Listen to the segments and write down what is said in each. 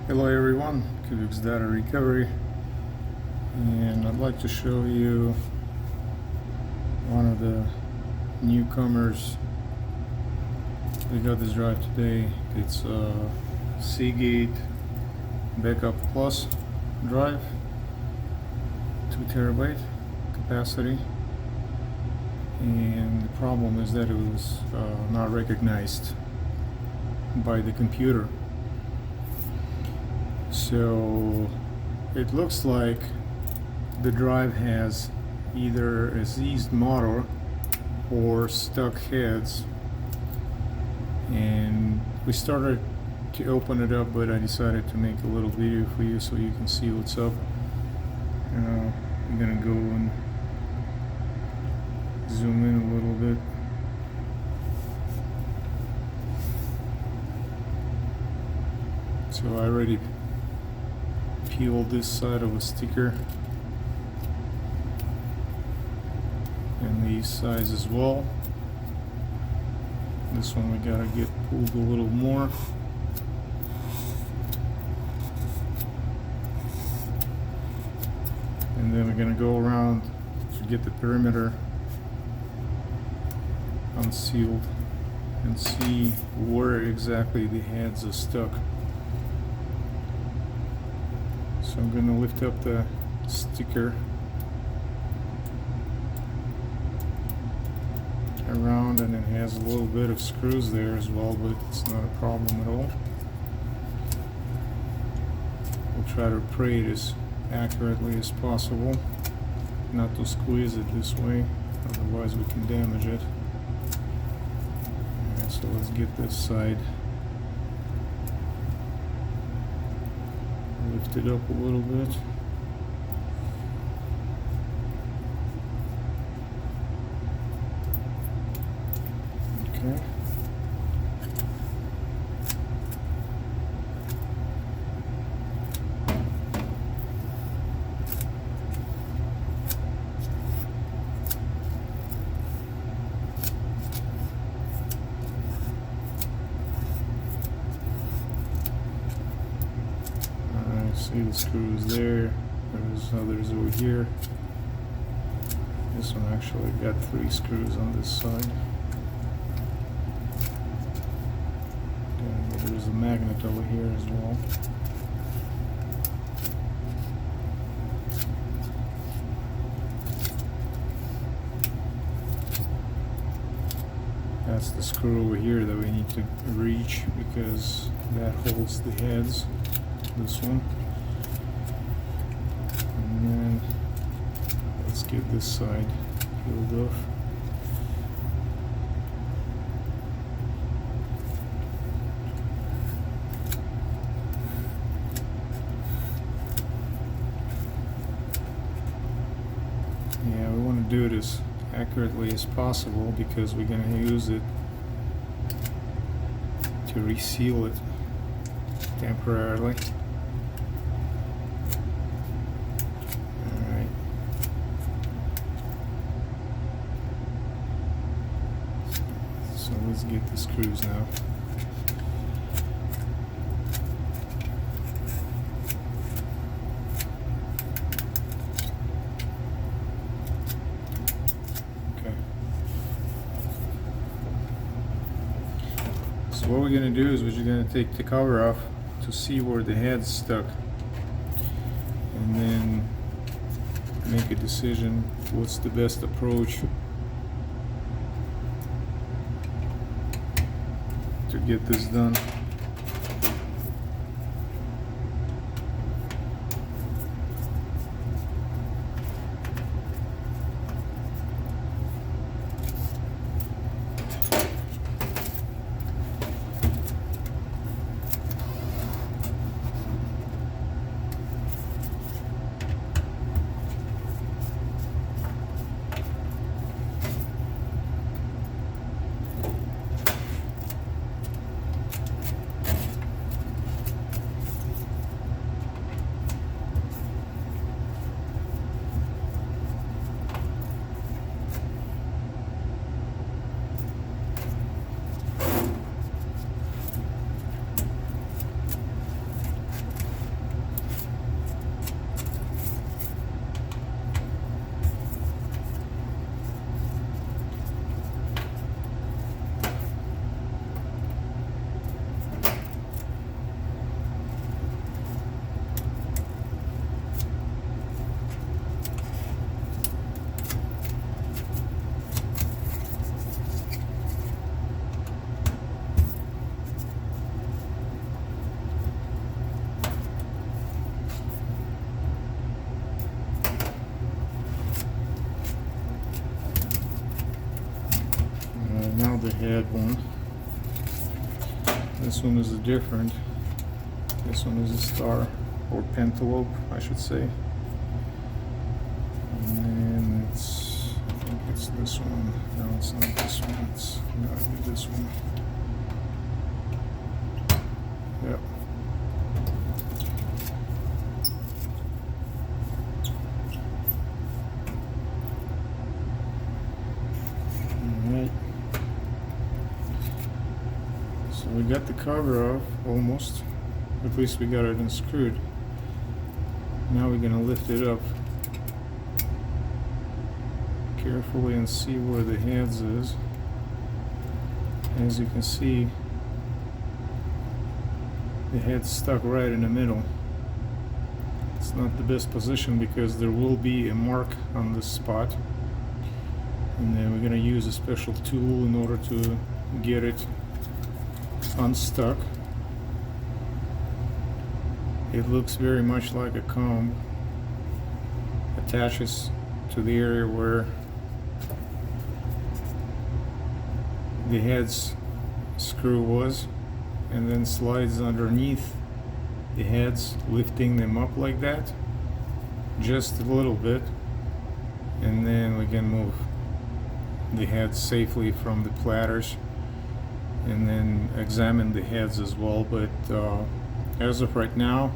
Hello everyone, Kubik's Data Recovery, and I'd like to show you one of the newcomers. We got this drive today. It's a Seagate Backup Plus drive, 2 terabyte capacity, and the problem is that it was not recognized by the computer. So it looks like the drive has either a seized motor or stuck heads, and we started to open it up, but I decided to make a little video for you so you can see what's up. I'm gonna go and zoom in a little bit. So I already peeled this side of a sticker and these sides as well. This one we gotta get pulled a little more. And then we're gonna go around to get the perimeter unsealed and see where exactly the heads are stuck. So I'm going to lift up the sticker around, and it has a little bit of screws there as well, but it's not a problem at all. We'll try to pray it as accurately as possible, not to squeeze it this way, otherwise we can damage it. Alright, so let's get this side lift it up a little bit. Okay. See the screws there. There's others over here. This one actually got 3 screws on this side. And there's a magnet over here as well. That's the screw over here that we need to reach because that holds the heads. This one. And then let's get this side peeled off. Yeah, we want to do it as accurately as possible because we're going to use it to reseal it temporarily. So let's get the screws now. Okay. So what we're going to do is we're just going to take the cover off to see where the head's stuck, and then make a decision what's the best approach to get this done. head one. This one is different. This one is a star, or pentalobe, I should say. And then it's, I think it's this one. No, it's not this one. It's gotta be this one. Yep. Alright. So we got the cover off, almost. At least we got it unscrewed. Now we're gonna lift it up carefully and see where the heads is. As you can see, the head's stuck right in the middle. It's not the best position because there will be a mark on this spot. And then we're gonna use a special tool in order to get it unstuck. It looks very much like a comb. Attaches to the area where the head's screw was, and then slides underneath the heads, lifting them up like that, just a little bit, and then we can move the heads safely from the platters, and then examine the heads as well. But as of right now,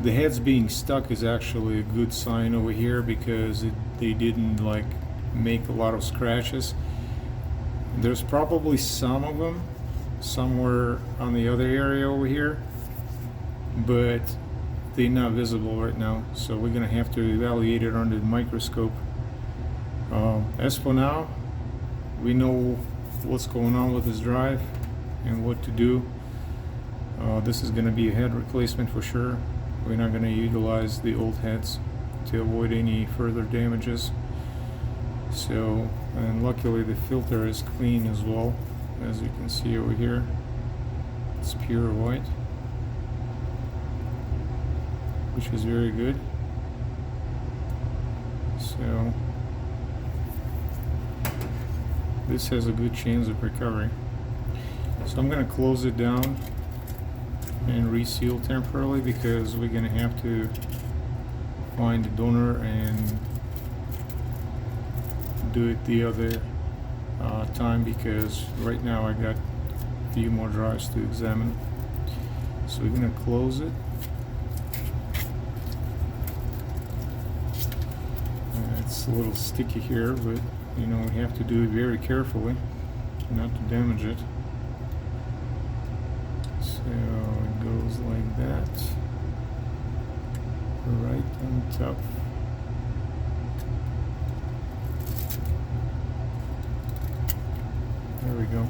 the heads being stuck is actually a good sign over here, because they didn't like make a lot of scratches. There's probably some of them somewhere on the other area over here, but they're not visible right now, so we're gonna have to evaluate it under the microscope. As for now, we know what's going on with this drive and what to do. This is gonna be a head replacement for sure. We're not gonna utilize the old heads to avoid any further damages. So, and luckily the filter is clean as well, as you can see over here. It's pure white, which is very good. So this has a good chance of recovery. So I'm going to close it down and reseal temporarily, because we're going to have to find the donor and do it the other time, because right now I got a few more drives to examine. So we're going to close it. It's a little sticky here, but you know, we have to do it very carefully not to damage it. So it goes like that, right on top. There we go.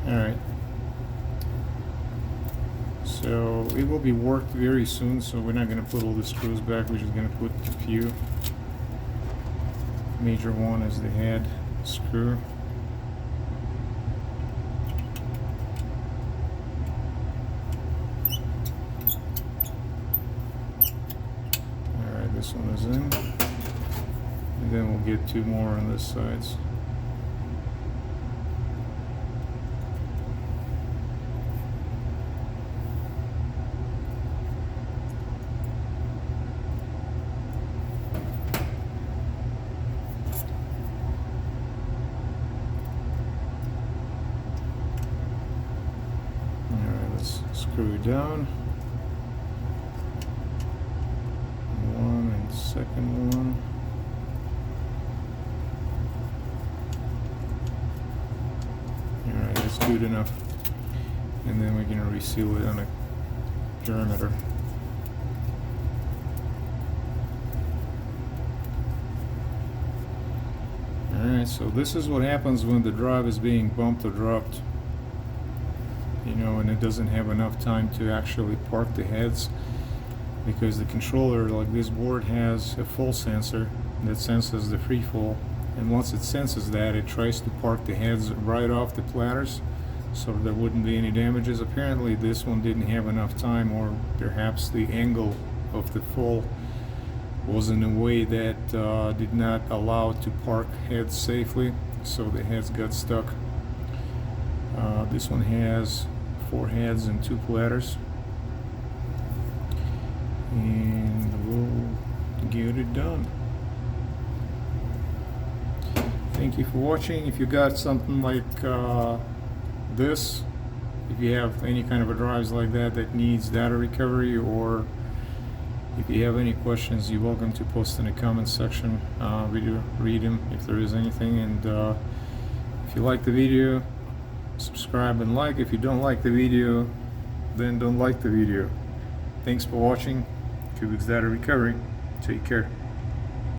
Alright. So it will be worked very soon, so we're not going to put all the screws back. We're just going to put a few. Major one is the head screw. Alright, this one is in. And then we'll get two more on this side. Screw it down. One and second one. Alright, that's good enough. And then we're going to reseal it on a perimeter. Alright, so this is what happens when the drive is being bumped or dropped. You know, and it doesn't have enough time to actually park the heads, because the controller, like this board, has a fall sensor that senses the free fall, and once it senses that, it tries to park the heads right off the platters so there wouldn't be any damages. Apparently this one didn't have enough time, or perhaps the angle of the fall was in a way that did not allow to park heads safely, so the heads got stuck. This one has 4 heads and 2 platters, and we'll get it done. Thank you for watching. If you got something like this, if you have any kind of a drives like that that needs data recovery, or if you have any questions, you're welcome to post in the comments section. We do read them if there is anything. And if you like the video, subscribe and like. If you don't like the video, then don't like the video. Thanks for watching Cubics Data Recovery. Take care.